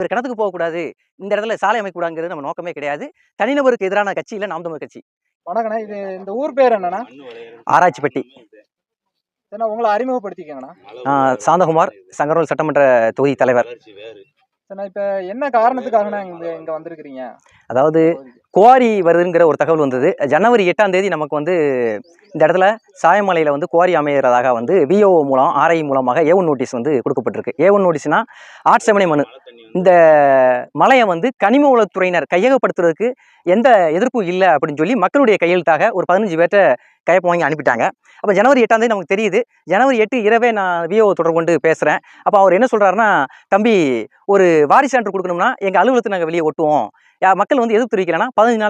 ஒரு கிணத்துக்கு போகக்கூடாது, இந்த இடத்துல சாலை அமைக்கக்கூடாதுங்கிறது நம்ம நோக்கமே கிடையாது. தனிநபருக்கு எதிரான கட்சி இல்ல நாம் தமிழர் கட்சி. வணக்கண்ணா. இது இந்த ஊர் பேர் என்னண்ணா? ஆராய்ச்சிப்பட்டி. சரிண்ணா, உங்களை அறிமுகப்படுத்திக்கங்கண்ணா. சாந்தகுமார், சங்கரவேல் சட்டமன்ற தொகுதி தலைவர். சரிண்ணா, இப்ப என்ன காரணத்துக்காகண்ணா இங்க வந்திருக்கிறீங்க? அதாவது குவாரி வருதுங்கிற ஒரு தகவல் வந்தது. ஜனவரி 8ஆம் தேதி நமக்கு வந்து இந்த இடத்துல சாயமலையில் வந்து குவாரி அமைகிறதாக வந்து விஓ மூலம் ஆர்ஐ மூலமாக A1 நோட்டீஸ் வந்து கொடுக்கப்பட்டிருக்கு. A1 நோட்டீஸ்னா ஆட்சேபனை மனு. இந்த மலையை வந்து கனிம வளத்துறையினர் கையகப்படுத்துறதுக்கு எந்த எதிர்ப்பும் இல்லை அப்படின்னு சொல்லி மக்களுடைய கையெழுத்தாக ஒரு 15 பேர்ட்ட கையொப்பம் வாங்கி அனுப்பிட்டாங்க. அப்போ ஜனவரி 8ஆம் தேதி நமக்கு தெரியுது. ஜனவரி 8 இரவே நான் விஓ தொடர்பு கொண்டு பேசுகிறேன். அப்போ அவர் என்ன சொல்கிறாருன்னா, தம்பி ஒரு வாரிசு சான்று கொடுக்கணும்னா எங்கள் அலுவலகத்தை நாங்கள் வெளியே ஒட்டுவோம், மக்கள் வந்து எதிர்ப்பு தெரிவிக்கலன்னா 15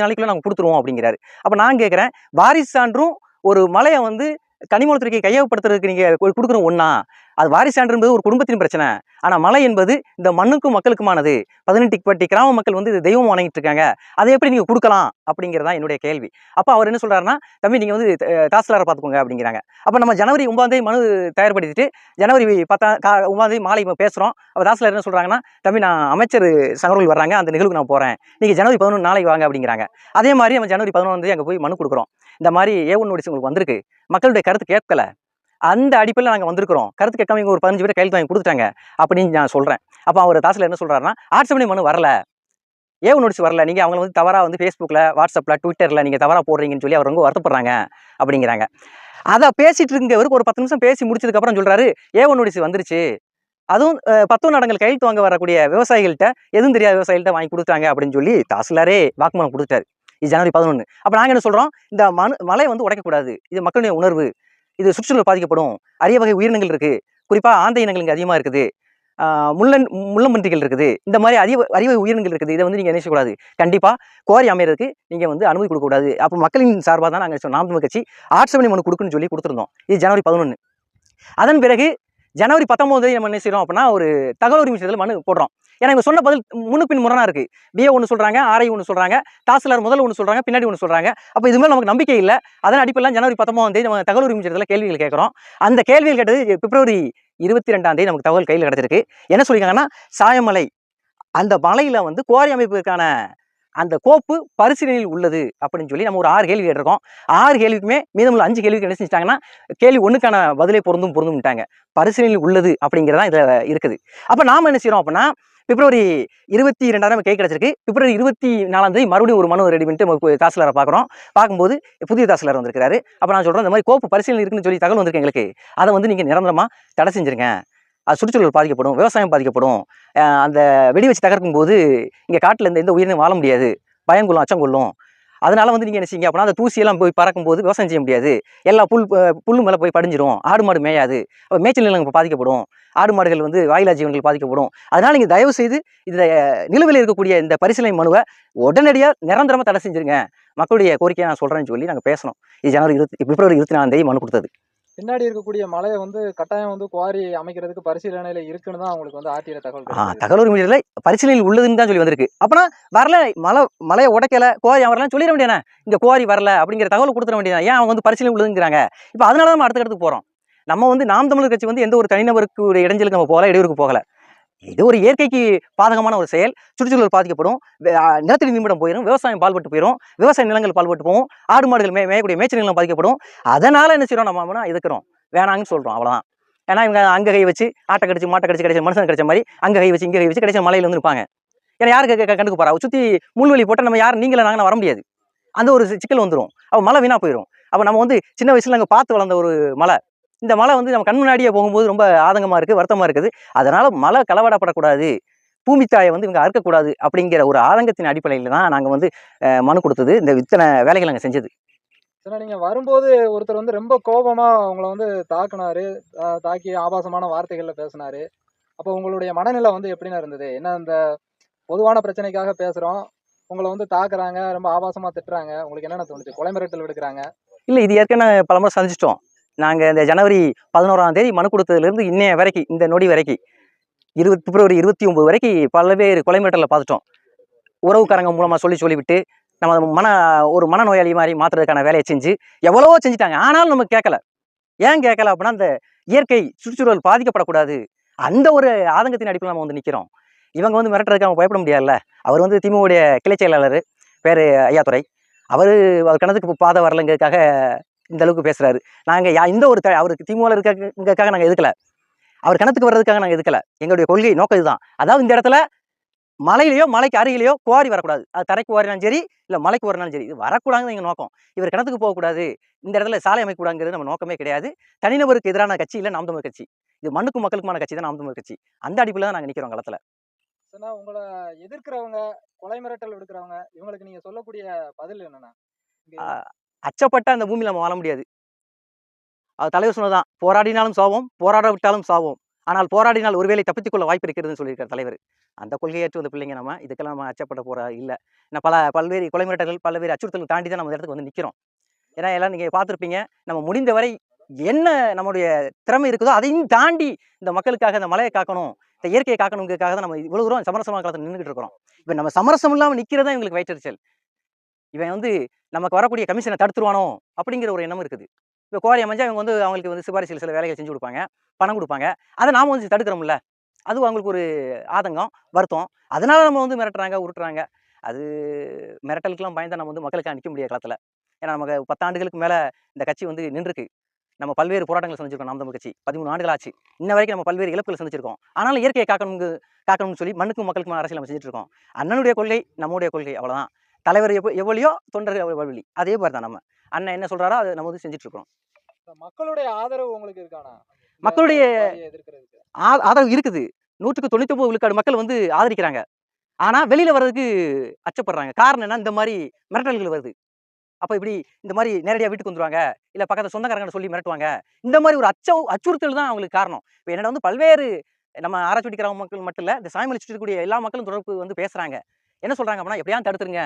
நாளைக்குள்ள நாங்கள் கொடுத்துருவோம் அப்படிங்கிறாரு. அப்போ நான் கேட்குறேன், வாரிசு சான்றும் ஒரு மலையை வந்து கனிமவளத்துறைக்கு கையகப்படுத்துறதுக்கு நீங்கள் கொடுக்குறோம் ஒன்றா? அது வாரிசு சான்று என்பது ஒரு குடும்பத்தின் பிரச்சனை. ஆனால் மலை என்பது இந்த மண்ணுக்கும் மக்களுக்குமானது. 18 பட்டி கிராம மக்கள் வந்து இது தெய்வம் வணங்கிட்டு இருக்காங்க, அதை எப்படி நீங்கள் கொடுக்கலாம் அப்படிங்கிறதா என்னுடைய கேள்வி. அப்போ அவர் என்ன சொல்கிறாருன்னா, தம்பி நீங்கள் வந்து தாசில்தாரை பார்த்துக்கோங்க அப்படிங்கிறாங்க. அப்போ நம்ம ஜனவரி 9ஆம் தேதி மனு தயார்படுத்திட்டு ஜனவரி 9ஆம் தேதி மாலை இப்போ பேசுகிறோம். அப்போ தாசில்தார் என்ன சொல்கிறாங்கன்னா, தம்பி நான் அமைச்சர் சங்கரவேல் வர்றாங்க, அந்த நிகழ்வுக்கு நான் போகிறேன், நீங்கள் ஜனவரி 11 நாளைக்கு வாங்க அப்படிங்கிறாங்க. அதே மாதிரி நம்ம ஜனவரி 11ஆம் தேதி அங்கே போய் மனு கொடுக்குறோம். இந்த மாதிரி A1 நோட்டீஸ் உங்களுக்கு வந்திருக்கு, மக்களுடைய கருத்து கேட்கல, அந்த அடிப்படையில் நாங்கள் வந்திருக்கிறோம், கருத்து கேட்காம இங்கே ஒரு 15 பேர் கையெழுத்து வாங்கி கொடுத்துட்டாங்க அப்படின்னு நான் சொல்கிறேன். அப்போ அவர் தாசில்தார் என்ன சொல்கிறாருன்னா, ஆட்சேபனை மனு வரல, A1 நோட்டீஸ் வரல, நீங்கள் அவங்களை வந்து தவறாக வந்து ஃபேஸ்புக்கில், வாட்ஸ்அப்பில், ட்விட்டரில் நீங்கள் தவறாக போடுறீங்கன்னு சொல்லி அவர் ரொம்ப வருத்தப்படுறாங்க அப்படிங்கிறாங்க. அதை பேசிட்டு இருக்கவருக்கு ஒரு 10 நிமிஷம் பேசி முடிச்சதுக்கப்புறம் சொல்கிறாரு, A1 நோட்டீஸ் வந்துருச்சு, அதுவும் 10 நடங்கள் கையெழுத்து வாங்க வரக்கூடிய விவசாயிகள்கிட்ட, எதுவும் தெரியாத விவசாயிகள்கிட்ட வாங்கி கொடுத்தாங்க அப்படின்னு சொல்லி தாசில்தாரே வாக்குமூலம் கொடுத்துட்டாரு. இது ஜனவரி 11. அப்போ நாங்கள் என்ன சொல்கிறோம், இந்த மலை வந்து உடைக்கக்கூடாது, இது மக்களுடைய உணர்வு, இது சுற்றுச்சூழல் பாதிக்கப்படும், அரிய வகை உயிரினங்கள் இருக்குது, குறிப்பாக ஆந்தை இனங்கள் இங்கே அதிகமாக இருக்குது, முள்ளம்பன்றிகள் இருக்குது, இந்த மாதிரி அரிய வகை உயிரினங்கள் இருக்குது, இதை வந்து நீங்கள் நினைக்கக்கூடாது, கண்டிப்பாக குவாரி அமைகிறதுக்கு நீங்கள் வந்து அனுமதி கொடுக்கக்கூடாது. அப்போ மக்களின் சார்பாக தான் நாங்கள் நாம் தமிழர் கட்சி ஆட்சேபனை மனு கொடுக்குன்னு சொல்லி கொடுத்துருந்தோம். இது ஜனவரி 11. அதன் பிறகு ஜனவரி 19 நம்ம என்ன செய்யறோம் அப்படின்னா, ஒரு தகவல் உரிமை செய்தல் மனு போடுறோம். ஏன்னா இவங்க சொன்ன பதில் முன்னுப்பின் முரணா இருக்கு. BO ஒன்று சொல்றாங்க, RI ஒன்று சொல்றாங்க, தாசில்தார் முதல்ல ஒன்று சொல்றாங்க, பின்னாடி ஒன்று சொல்றாங்க. அப்போ இது மேலே நமக்கு நம்பிக்கை இல்லை. அதன் அடிப்படையில் ஜனவரி 19ஆம் தேதி நம்ம தகவல் உரிமை செய்தல கேள்விகள் கேட்குறோம். அந்த கேள்விகள் கேட்டது பிப்ரவரி 22ஆம் தேதி நமக்கு தகவல் கையில் கிடைச்சிருக்கு. என்ன சொல்லியிருக்காங்கன்னா, சாயமலை அந்த மலையில வந்து குவாரி அமைப்பதற்கான அந்த கோப்பு பரிசீலனையில் உள்ளது அப்படின்னு சொல்லி நம்ம ஒரு 6 கேள்வி கேட்டிருக்கோம். 6 கேள்விக்குமே மீதமுள்ள 5 கேள்விக்கு என்ன செஞ்சிட்டாங்கன்னா, கேள்வி 1க்கான பதிலே பொருந்தும்ட்டாங்க. பரிசீலனையில் உள்ளது அப்படிங்கிறதா இதில் இருக்குது. அப்போ நாம் என்ன செய்யறோம் அப்படின்னா, பிப்ரவரி 22ஆம் கை கிடைச்சிருக்கு. பிப்ரவரி 24ஆம் தேதி மறுபடியும் ஒரு மனு ரெடி பண்ணிட்டு நம்ம தாசில்தாரை பார்க்குறோம். பார்க்கும்போது புதிய தாசில்தார் வந்திருக்காரு. அப்போ நான் சொல்கிறேன், இந்த மாதிரி கோப்பு பரிசீலனை இருக்குன்னு சொல்லி தகவல் வந்திருக்கு எங்களுக்கு, அதை வந்து நீங்கள் நிரந்தரமாக தடை செஞ்சுருங்க, அது சுற்றுச்சூழல் பாதிக்கப்படும், விவசாயம் பாதிக்கப்படும், அந்த வெடி வச்சு தகர்க்கும் போது இங்கே காட்டில் எந்த உயிரினம் வாழ முடியாது, பயம் கொள்ளும், அச்சம் கொள்ளும். அதனால வந்து நீங்கள் என்ன செய்யுங்க அப்படின்னா, அந்த தூசியெல்லாம் போய் பறக்கும்போது விவசாயம் செய்ய முடியாது, எல்லா புல்லு மேலே போய் படிஞ்சிடும், ஆடு மாடு மேயாது, அப்போ மேய்ச்சல் நிலங்கள் பாதிக்கப்படும், ஆடு மாடுகள் வந்து வாயிலா ஜீவன்கள் பாதிக்கப்படும். அதனால நீங்கள் தயவு செய்து இந்த நிலுவையில் இருக்கக்கூடிய இந்த பரிசீலனை மனுவை உடனடியாக நிரந்தரமாக தடை செஞ்சுருங்க, மக்களுடைய கோரிக்கையை நான் சொல்கிறேன்னு சொல்லி நாங்கள் பேசணும். இது பிப்ரவரி 24ஆம் தேதி மனு கொடுத்தது. பின்னாடி இருக்கக்கூடிய மலையை வந்து கட்டாயம் வந்து குவாரி அமைக்கிறதுக்கு பரிசீலனையில இருக்குன்னு தான் அவங்களுக்கு வந்து ஆர்டிஐ தகவல் உரிமை செய்தல பரிசீலனையில் உள்ளதுன்னு தான் சொல்லி வந்திருக்கு. அப்பனா வரல, மலையை உடைக்கல, குவாரி வரலன்னு சொல்லிட வேண்டியதானே, இங்கே குவாரி வரல அப்படிங்கிற தகவல் கொடுத்துட வேண்டியதான். ஏன் அவங்க வந்து பரிசீலனை உள்ளதுங்கிறாங்க? இப்போ அதனால தான் நம்ம அடுத்த போகிறோம். நம்ம வந்து நாம் தமிழர் கட்சி வந்து எந்த ஒரு தனிநபருக்கு இடைஞ்சலுக்கு நம்ம போகல, இடையூறுக்கு போகல. இது ஒரு இயற்கைக்கு பாதகமான ஒரு செயல், சுற்றுச்சூழல் பாதிக்கப்படும், நிலத்தடி நிமிடம் போயிடும், விவசாயம் பால்பட்டு போயிடும், விவசாய நிலங்கள் பால்பட்டு போகும், ஆடு மாடுகள் மேயக்கூடிய மேய்ச்சல் நிலம் பாதிக்கப்படும். அதனால என்ன செய்யறோம், நம்ம எதுக்குறோம், வேணாங்கன்னு சொல்றோம், அவ்வளவுதான். ஏன்னா இவங்க அங்கே கை வச்சு ஆட்டை கடிச்சு மாட்டை கடிச்சு கிடைச்ச மனுஷன் கிடைச்ச மாதிரி அங்கே கை வச்சு இங்கே கை வச்சு கிடைச்ச மலையில வந்து இருப்பாங்க. ஏன்னா யாருக்கு கண்டுக்கு போறா, சுற்றி முள்வெளி போட்டால் நம்ம யாரும் நீங்கள நாங்கள் வர முடியாது, அந்த ஒரு சிக்கல் வந்துடும். அப்போ மழை வீணா போயிடும். அப்போ நம்ம வந்து சின்ன வயசுல நாங்கள் பார்த்து வளர்ந்த ஒரு மலை, இந்த மலை வந்து நம்ம கண் முன்னாடியே போகும்போது ரொம்ப ஆதங்கமாக இருக்குது, வருத்தமாக இருக்குது. அதனால மலை களவாடப்படக்கூடாது, பூமி தாயை வந்து இவங்க அறுக்கக்கூடாது அப்படிங்கிற ஒரு ஆதங்கத்தின் அடிப்படையில் தான் நாங்கள் வந்து மனு கொடுத்தது. இந்த இத்தனை வேலைகள் நாங்கள் செஞ்சது. சரி, நீங்கள் வரும்போது ஒருத்தர் வந்து ரொம்ப கோபமாக உங்களை வந்து தாக்குனாரு, தாக்கி ஆபாசமான வார்த்தைகளில் பேசினாரு. அப்போ உங்களுடைய மனநிலை வந்து எப்படின்னா இருந்தது? என்ன, இந்த பொதுவான பிரச்சனைக்காக பேசுகிறோம், உங்களை வந்து தாக்குறாங்க, ரொம்ப ஆபாசமாக திட்டுறாங்க, உங்களுக்கு என்னென்ன தோணுச்சு? கொலை மிரட்டல் விடுக்கிறாங்க? இல்லை, இது ஏற்கனவே பலமுறை சந்திச்சிட்டோம். நாங்கள் இந்த ஜனவரி 11ஆம் தேதி மனு கொடுத்ததுலேருந்து இன்னைய வரைக்கும், இந்த நொடி வரைக்கும், பிப்ரவரி 29 வரைக்கும் பல்வேறு கொலை மிரட்டலை பார்த்துட்டோம். உறவுக்காரங்க மூலமாக சொல்லிவிட்டு நம்ம ஒரு மனநோயாளி மாதிரி மாற்றுறதுக்கான வேலையை செஞ்சு எவ்வளவோ செஞ்சுட்டாங்க. ஆனாலும் நமக்கு கேட்கல. ஏன் கேட்கல அப்படின்னா, அந்த இயற்கை சுற்றுச்சூழல் பாதிக்கப்படக்கூடாது, அந்த ஒரு ஆதங்கத்தின் அடிப்படையில் நம்ம வந்து நிற்கிறோம். இவங்க வந்து மிரட்டுறதுக்கு அவங்க பயப்பட முடியாதுல்ல. அவர் வந்து திமுகவுடைய கிளை செயலாளர், பேர் ஐயாத்துரை. அவர் கணத்துக்கு பாதை வரலங்கிறதுக்காக இந்த அளவுக்கு பேசுறாரு. நாங்க இந்த ஒரு அவருக்கு திமுகவில் இருக்கிறதுக்காக நாங்கள் எதுக்கல, அவர் கணத்துக்கு வர்றதுக்காக நாங்கள் எதுக்கல. எங்களுடைய கொள்கை நோக்கம் இதுதான். அதாவது இந்த இடத்துல மலையிலையோ மலைக்கு அருகிலையோ குவாரி வரக்கூடாது. அது தரைக்கு வாரினாலும் சரி, இல்லை மலைக்கு வரனாலும் சரி, இது வரக்கூடாதுன்னு எங்கள் நோக்கம். இவர் கிணத்துக்கு போகக்கூடாது, இந்த இடத்துல சாலை அமைக்கக்கூடாதுங்கிறது நம்ம நோக்கமே கிடையாது. தனிநபருக்கு எதிரான கட்சி இல்லை நாம் தமிழர் கட்சி. இது மண்ணுக்கும் மக்களுக்குமான கட்சி தான் நாம் தமிழர் கட்சி. அந்த அடிப்பில் தான் நாங்கள் நிற்கிறோம் களத்தில். உங்களை எதிர்க்கிறவங்க, கொலை மிரட்டல் விடுக்கிறவங்க, இவங்களுக்கு நீங்க சொல்லக்கூடிய பதில் என்னன்னா? அச்சப்பட்ட அந்த பூமியில் நம்ம வாழ முடியாது. அது தலைவர் சொன்னதான், போராடினாலும் சாவோம், போராட விட்டாலும் சாவோம். ஆனால் போராடினால் ஒருவேளை தப்பித்துக்கொள்ள வாய்ப்பு இருக்கிறதுன்னு சொல்லியிருக்கார் தலைவர். அந்த கொள்கையேற்று வந்த பிள்ளைங்க நம்ம. இதுக்கெல்லாம் நம்ம அச்சப்பட போற இல்லை. பல்வேறு கொலை மிரட்டல்கள், பல்வேறு அச்சுறுத்தல் தாண்டி தான் நம்ம இந்த இடத்துக்கு வந்து நிற்கிறோம். ஏன்னா எல்லாம் நீங்கள் பார்த்துருப்பீங்க, நம்ம முடிந்தவரை என்ன நம்முடைய திறமை இருக்குதோ அதையும் தாண்டி இந்த மக்களுக்காக, இந்த மலையை காக்கணும், இந்த இயற்கையை காக்கணுங்கிறதுக்காக தான் நம்ம இவ்வளவு தூரம் சமரசமான காலத்தில் நின்றுட்டு இருக்கிறோம். இப்போ நம்ம சமரசம் இல்லாமல் நிற்கிறதா எங்களுக்கு வயிற்றறிச்சல். இவன் வந்து நமக்கு வரக்கூடிய கமிஷனை தடுத்துருவானோ அப்படிங்கிற ஒரு எண்ணம் இருக்குது. இப்போ குவாரி அமைஞ்சா இவங்க வந்து அவங்களுக்கு வந்து சிபாரிசில் சில வேலைகள் செஞ்சு கொடுப்பாங்க, பணம் கொடுப்பாங்க. அதை நாம வந்து தடுக்கிறோம்ல, அது அவங்களுக்கு ஒரு ஆதங்கம், வருத்தம். அதனால நம்ம வந்து மிரட்டுறாங்க, உருட்டுறாங்க. அது மிரட்டலுக்கெல்லாம் பயந்தா நம்ம வந்து மக்களுக்காக நிற்க முடியாது களத்தில். ஏன்னா நமக்கு 10 ஆண்டுகளுக்கு மேலே இந்த கட்சி வந்து நின்றுருக்கு. நம்ம பல்வேறு போராட்டங்கள் சந்திச்சிருக்கோம். நாம் தமிழ் கட்சி 13 ஆண்டுகள் ஆச்சு. இன்ன வரைக்கும் நம்ம பல்வேறு இழப்புகள் சந்திச்சிருக்கோம். ஆனாலும் இயற்கையை காக்கணும்னு சொல்லி மண்ணுக்கும் மக்களுக்கும் அரசியல் நம்ம செஞ்சுட்டு இருக்கோம். அண்ணனுடைய கொள்கை நம்முடைய கொள்கை, அவ்வளோதான். தலைவர் எவ்வளியோ தொண்டர்கள் எவ்வளி, அதே மாதிரி தான் நம்ம. அண்ணன் என்ன சொல்றாரோ அதை நம்ம வந்து செஞ்சுட்டு இருக்கோம். மக்களுடைய ஆதரவு உங்களுக்கு இருக்கானா? மக்களுடைய எதிர்க்கிறதுக்கு ஆதரவு இருக்குது. 100க்கு 99 விழுக்காடு மக்கள் வந்து ஆதரிக்கிறாங்க. ஆனா வெளியில வர்றதுக்கு அச்சப்படுறாங்க. காரணம் என்ன? இந்த மாதிரி மிரட்டல்கள் வருது. அப்ப இப்படி இந்த மாதிரி நேரடியா வீட்டுக்கு வந்துருவாங்க, இல்ல பக்கத்துல சொந்தக்காரங்கட்ட சொல்லி மிரட்டுவாங்க. இந்த மாதிரி ஒரு அச்சுறுத்தல் தான் அவங்களுக்கு காரணம். இப்ப என்னன்னா வந்து பல்வேறு நம்ம ஆராய்ச்சி கிராம மக்கள் மட்டும் இல்ல, இந்த சாயமலை சுற்றி இருக்கக்கூடிய எல்லா மக்களும் தொடர்பு வந்து பேசுறாங்க. என்ன சொல்றாங்க அப்படின்னா, எப்படியாவது தடுத்துருங்க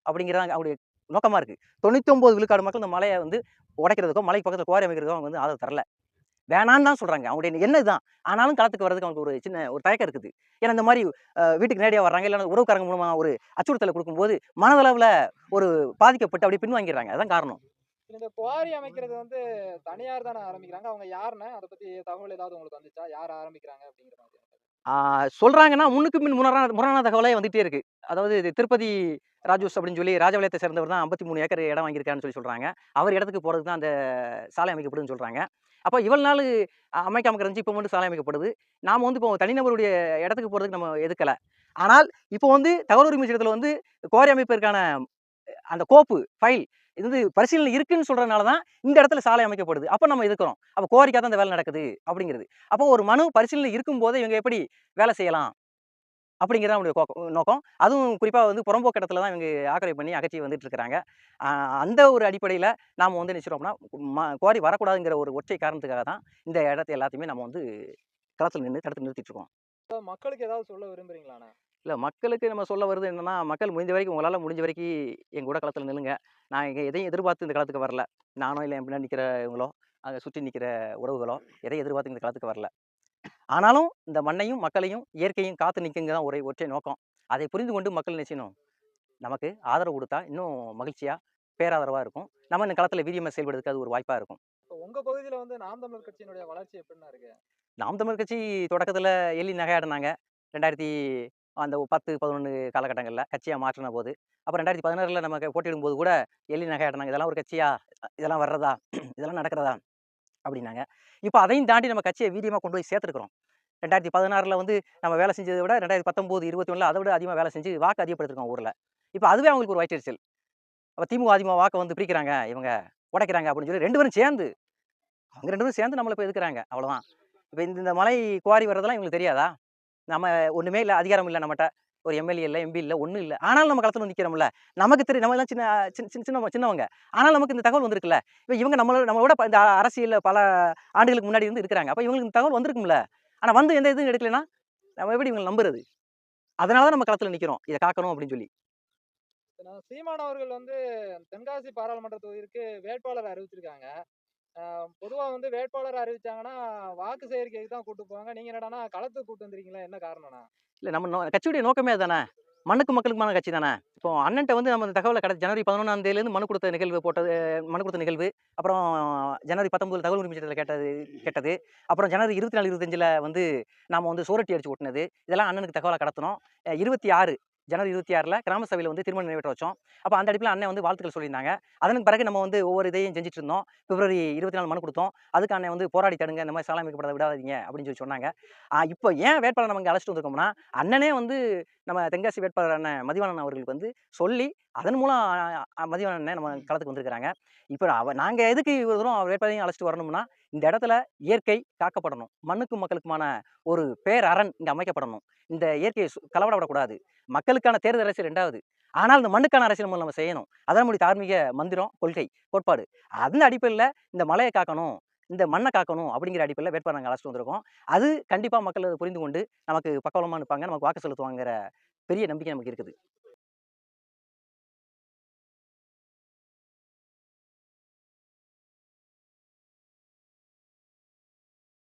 அப்படிங்கிறதாங்க அவங்களுடைய நோக்கமா இருக்கு. 99 விழுக்காடு மக்கள் இந்த மலையை வந்து உடைக்கிறதுக்கோ, மலைக்கு பக்கத்துல குவாரி அமைக்கிறதுக்கோ அவங்க வந்து ஆதரவு தரல. வேணான்னு தான் சொல்றாங்க. அவங்களுடைய எண்ணம் இதுதான். ஆனாலும் களத்துக்கு வர்றதுக்கு அவங்களுக்கு ஒரு சின்ன ஒரு தயக்கம் இருக்குது. ஏன்னா இந்த மாதிரி வீட்டுக்கு நேரடியா வர்றாங்க, இல்ல உறவுக்காரங்க மூலமா ஒரு அச்சுறுத்தலை குடுக்கும்போது, மனதளவுல ஒரு பாதிக்கப்பட்டு அப்படியே பின்வாங்கிடுறாங்க. அதான் காரணம். இந்த குவாரி அமைக்கிறது வந்து தனியார் தானே ஆரம்பிக்கிறாங்க. அவங்க யாருன்னு அத பத்தி தகவல் ஏதாவது உங்களுக்கு வந்துச்சா? யார் ஆரம்பிக்கிறாங்க அப்படிங்கிற மாதிரி? சொல்றாங்கன்னா, முன்னுக்கு பின் முரணான தகவலே வந்துட்டே இருக்கு. அதாவது இது திருப்பதி ராஜூஸ் அப்படின்னு சொல்லி ராஜபாளையத்தை சேர்ந்தவர் தான் 53 ஏக்கர் இடம் வாங்கியிருக்காருன்னு சொல்லி சொல்றாங்க. அவர் இடத்துக்கு போறதுக்கு தான் அந்த சாலை அமைக்கப்படுதுன்னு சொல்றாங்க. அப்ப இவ்வளவு நாள் அமைக்காம இருந்துச்சு, இப்ப மட்டும் சாலை அமைக்கப்படுது. நாம வந்து இப்போ தனிநபருடைய இடத்துக்கு போறதுக்கு நம்ம எதுக்கல. ஆனால் இப்போ வந்து தகவல் உரிமை சட்டத்துல வந்து குவாரி அமைப்பதற்கான அந்த கோப்பு, ஃபைல் இது வந்து பரிசீலனை இருக்குன்னு சொல்றதுனால தான் இந்த இடத்துல சாலை அமைக்கப்படுது. அப்ப நம்ம எதுக்குறோம். அப்ப குவாரிக்கா தான் இந்த வேலை நடக்குது அப்படிங்கிறது. அப்போ ஒரு மனு பரிசீலனை இருக்கும்போதே இவங்க எப்படி வேலை செய்யலாம்? அப்படிங்கிறது அவங்களுடைய நோக்கம். அதுவும் குறிப்பா வந்து புறம்போக்கு இடத்துல தான் இவங்க ஆக்கிரமிப்பு பண்ணி அகற்றி வந்துட்டு இருக்கிறாங்க. அந்த ஒரு அடிப்படையில நாம வந்து என்ன செய்றோம்னா, குவாரி வரக்கூடாதுங்கிற ஒரு ஒற்றை காரணத்துக்காக தான் இந்த இடத்த எல்லாத்தையுமே நம்ம வந்து களத்துல நின்னு தடுத்து நிறுத்திட்டு இருக்கோம். மக்களுக்கு ஏதாவது சொல்ல விரும்புறீங்களாண்ணா? இல்ல மக்களுக்கு நம்ம சொல்ல வருது என்னன்னா, மக்கள் முடிஞ்ச வரைக்கும் உங்களால முடிஞ்ச வரைக்கும் எங்க கூட களத்துல நில்லுங்க. நான் இங்க எதையும் எதிர்பார்த்து இந்த களத்துக்கு வரல. நானோ இல்ல என் பின்னாடி நிக்கிறவங்களோ, அங்க சுற்றி நிக்கிற உறவுகளோ, எதையும் எதிர்பார்த்து இந்த களத்துக்கு வரல. ஆனாலும் இந்த மண்ணையும், மக்களையும், இயற்கையும் காத்து நிற்குங்க தான் ஒற்றை நோக்கம். அதை புரிந்து கொண்டு மக்கள் என்ன செய்யணும்? நமக்கு ஆதரவு குடுத்தா இன்னும் மகிழ்ச்சியா, பேராதரவா இருக்கும். நம்ம இந்த களத்துல வீரியமா செயல்படுறதுக்கு அது ஒரு வாய்ப்பா இருக்கும். உங்க பகுதியில வந்து நாம் தமிழர் கட்சியினுடைய வளர்ச்சி எப்படிண்ணா இருக்கு? நாம் தமிழர் கட்சி தொடக்கத்துல எள்ளி நகையாடுனாங்க. 2000 அந்த 10, 11 காலகட்டங்கள்ல கட்சியா மாற்றுன போது. அப்ப 2016ல நமக்கு போட்டியிடும்போது கூட எள்ளி நகையாடுனாங்க. இதெல்லாம் ஒரு கட்சியா? இதெல்லாம் வர்றதா? இதெல்லாம் நடக்கிறதா? அப்படின்னாங்க. இப்ப அதையும் தாண்டி நம்ம கட்சிய வீரியமா கொண்டு போய் சேர்த்துருக்கிறோம். 2016ல வந்து நம்ம வேலை செஞ்சத விட 2019, 21ல அத விட அதிகமா வேலை செஞ்சு வாக்கு அதிகப்படுத்திருக்கோம் ஊர்ல. இப்ப அதுவே அவங்களுக்கு ஒரு வயிற்றெரிச்சல். அப்ப திமுக, அதிமுக வாக்க வந்து பிரிக்கிறாங்க இவங்க, உடைக்கிறாங்க அப்படின்னு சொல்லி 2 பேரும் சேர்ந்து, அவங்க 2 பேரும் சேர்ந்து நம்மள இப்ப எதுக்குறாங்க. அவ்வளோதான். இப்ப இந்த மலை குவாரி வர்றதெல்லாம் இவங்களுக்கு தெரியாதா? நம்ம ஒண்ணுமே இல்ல, அதிகாரம் இல்ல நம்மட்ட. ஒரு எம்எல்ஏ இல்ல, எம்பி இல்ல, ஒண்ணும் இல்ல. ஆனாலும் நம்ம களத்துல நிக்கிறோம்ல. நமக்கு தெரியும், நம்ம எல்லாம் சின்னவங்க. ஆனாலும் நமக்கு இந்த தகவல் வந்திருக்குல்ல. இப்ப இவங்க நம்மளோட இந்த அரசியல்ல பல ஆண்டுகளுக்கு முன்னாடி இருந்து இருக்கிறாங்க. அப்ப இவங்களுக்கு இந்த தகவல் வந்திருக்கும்ல. ஆனா வந்து எந்த இதுவும் எடுக்கலைன்னா, நம்ம எப்படி இவங்கள நம்புறது? அதனால தான் நம்ம களத்துல நிக்கிறோம். இத காக்கணும் அப்படின்னு சொல்லி. சீமான் அவர்கள் வந்து தென்காசி பாராளுமன்ற தொகுதிக்கு வேட்பாளர் அறிவிச்சிருக்காங்க. பொதுவா வந்து வேட்பாளர் அறிவிச்சாங்கன்னா, வாக்கு சேகரிக்கைக்கு தான் கூட்டு போவாங்க. நீங்க என்னடான்னா களத்துக்கு கூட்டு வந்திருக்கீங்களா? என்ன காரணம்ண்ணா? இல்ல நம்ம கட்சியுடைய நோக்கமே அதுதானே. மண்ணுக்கும் மக்களுக்குமான கட்சி தானே. இப்போ அண்ணன்ட்ட வந்து நம்ம அந்த தகவல ஜனவரி 11ஆம் தேதியிலேருந்து மனு கொடுத்த நிகழ்வு, அப்புறம் ஜனவரி 19 தகவல் உரிமை சட்டத்தில கேட்டது, அப்புறம் ஜனவரி 24, 25ல வந்து நாம வந்து சுவரொட்டி அடிச்சு ஒட்டுனது, இதெல்லாம் அண்ணனுக்கு தகவலா கடத்துனோம். 26 ஜனவரி 26ல கிராம சபையில வந்து திருமணம் நிறைவேற்ற வச்சோம். அப்ப அந்த அடிப்பில அண்ணன் வந்து வாழ்த்துக்கள் சொல்லியிருந்தாங்க. அதன் பிறகு நம்ம வந்து ஒவ்வொரு இதையும் செஞ்சுட்டு இருந்தோம். பிப்ரவரி 24 மனு குடுத்தோம். அதுக்கு அண்ணன் வந்து போராடி தடுங்க, இந்த மாரி சாலை அமைக்கப்பட விடாதீங்க அப்படின்னு சொல்லி சொன்னாங்க. இப்போ ஏன் வேட்பாளர் நம்ம இங்க அழைச்சிட்டு வந்திருக்கோம்னா, அண்ணனே வந்து நம்ம தென்காசி வேட்பாளர் அண்ணன் மதிவாணன் அவர்களுக்கு வந்து சொல்லி, அதன் மூலம் மதிவாணன் அண்ணன் நம்ம களத்துக்கு வந்திருக்கிறாங்க. இப்ப நாங்க எதுக்கு இவ்வளவு தூரம் வேட்பாளரையும் அழைச்சிட்டு வரணும்னா, இந்த இடத்துல இயற்கை காக்கப்படணும். மண்ணுக்கும் மக்களுக்குமான ஒரு பேரரண் இங்க அமைக்கப்படணும். இந்த இயற்கையை களவாட விடக்கூடாது. மக்களுக்கான தேர்தல் அரசியல் 2வது. ஆனால் இந்த மண்ணுக்கான அரசியல் நம்ம செய்யணும். அதான் நம்முடைய தார்மீக மந்திரம், கொள்கை, கோட்பாடு. அந்த அடிப்படையில இந்த மலைய காக்கணும், இந்த மண்ண காக்கணும் அப்படிங்கிற அடிப்படையில வேட்பாளர நாங்க அழைச்சிட்டு வந்திருக்கோம். அது கண்டிப்பா மக்கள் அத புரிந்து கொண்டு நமக்கு பக்கபலமா நிப்பாங்க. நமக்கு வாக்கு செலுத்துவாங்கங்கிற பெரிய நம்பிக்கை நமக்கு இருக்குது.